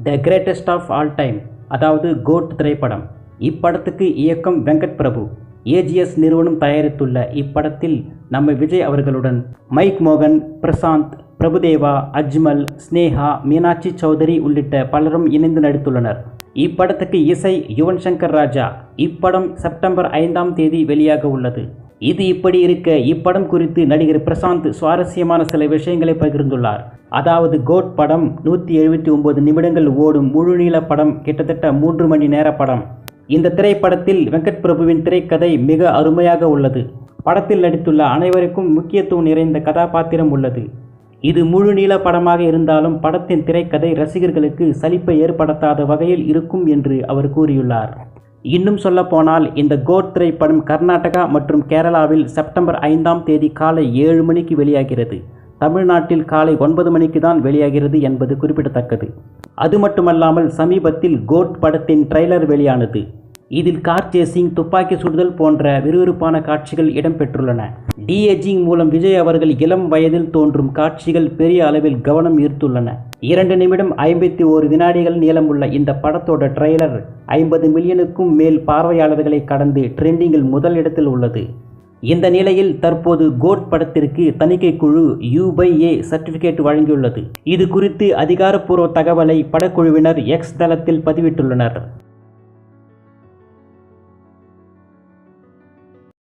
The greatest of all time, அதாவது GOAT திரைப்படம். இப்படத்துக்கு இயக்கம் வெங்கட் பிரபு. ஏஜிஎஸ் நிறுவனம் தயாரித்துள்ள இப்படத்தில் நம்ம விஜய் அவர்களுடன் மைக் மோகன், பிரசாந்த், பிரபுதேவா, அஜ்மல், ஸ்னேகா, மீனாட்சி சௌதரி உள்ளிட்ட பலரும் இணைந்து நடித்துள்ளனர். இப்படத்துக்கு இசை யுவன் சங்கர் ராஜா. இப்படம் செப்டம்பர் 5ஆம் தேதி வெளியாக உள்ளது. இது இப்படி இருக்க, இப்படம் குறித்து நடிகர் பிரசாந்த் சுவாரஸ்யமான சில விஷயங்களை பகிர்ந்துள்ளார். அதாவது கோட் படம் 179 நிமிடங்கள் ஓடும் முழுநீள படம், கிட்டத்தட்ட 3 மணி நேர படம். இந்த திரைப்படத்தில் வெங்கட் பிரபுவின் திரைக்கதை மிக அருமையாக உள்ளது. படத்தில் நடித்துள்ள அனைவருக்கும் முக்கியத்துவம் நிறைந்த கதாபாத்திரம் உள்ளது. இது முழுநீள படமாக இருந்தாலும் படத்தின் திரைக்கதை ரசிகர்களுக்கு சலிப்பை ஏற்படுத்தாத வகையில் இருக்கும் என்று அவர் கூறியுள்ளார். இன்னும் சொல்ல போனால், இந்த கோட் திரைப்படம் கர்நாடகா மற்றும் கேரளாவில் செப்டம்பர் 5ஆம் தேதி காலை 7 மணிக்கு வெளியாகிறது. தமிழ்நாட்டில் காலை 9 மணிக்கு தான் வெளியாகிறது என்பது குறிப்பிடத்தக்கது. அது மட்டுமல்லாமல் சமீபத்தில் கோட் படத்தின் ட்ரெய்லர் வெளியானது. இதில் கார் சேசிங், துப்பாக்கி சுடுதல் போன்ற விறுவிறுப்பான காட்சிகள் இடம்பெற்றுள்ளன. டிஏஜிங் மூலம் விஜய் அவர்கள் இளம் வயதில் தோன்றும் காட்சிகள் பெரிய அளவில் கவனம் ஈர்த்துள்ளன. 2 நிமிடம் 51 வினாடிகள் நீளமுள்ள இந்த படத்தோட ட்ரெய்லர் 50 மில்லியனுக்கும் மேல் பார்வையாளர்களை கடந்து ட்ரெண்டிங்கில் முதல் இடத்தில் உள்ளது. இந்த நிலையில் தற்போது கோட் படத்திற்கு தணிக்கை குழு U/A சர்டிபிகேட் வழங்கியுள்ளது. இது குறித்து அதிகாரப்பூர்வ தகவலை படக்குழுவினர் எக்ஸ் தளத்தில் பதிவிட்டுள்ளனர்.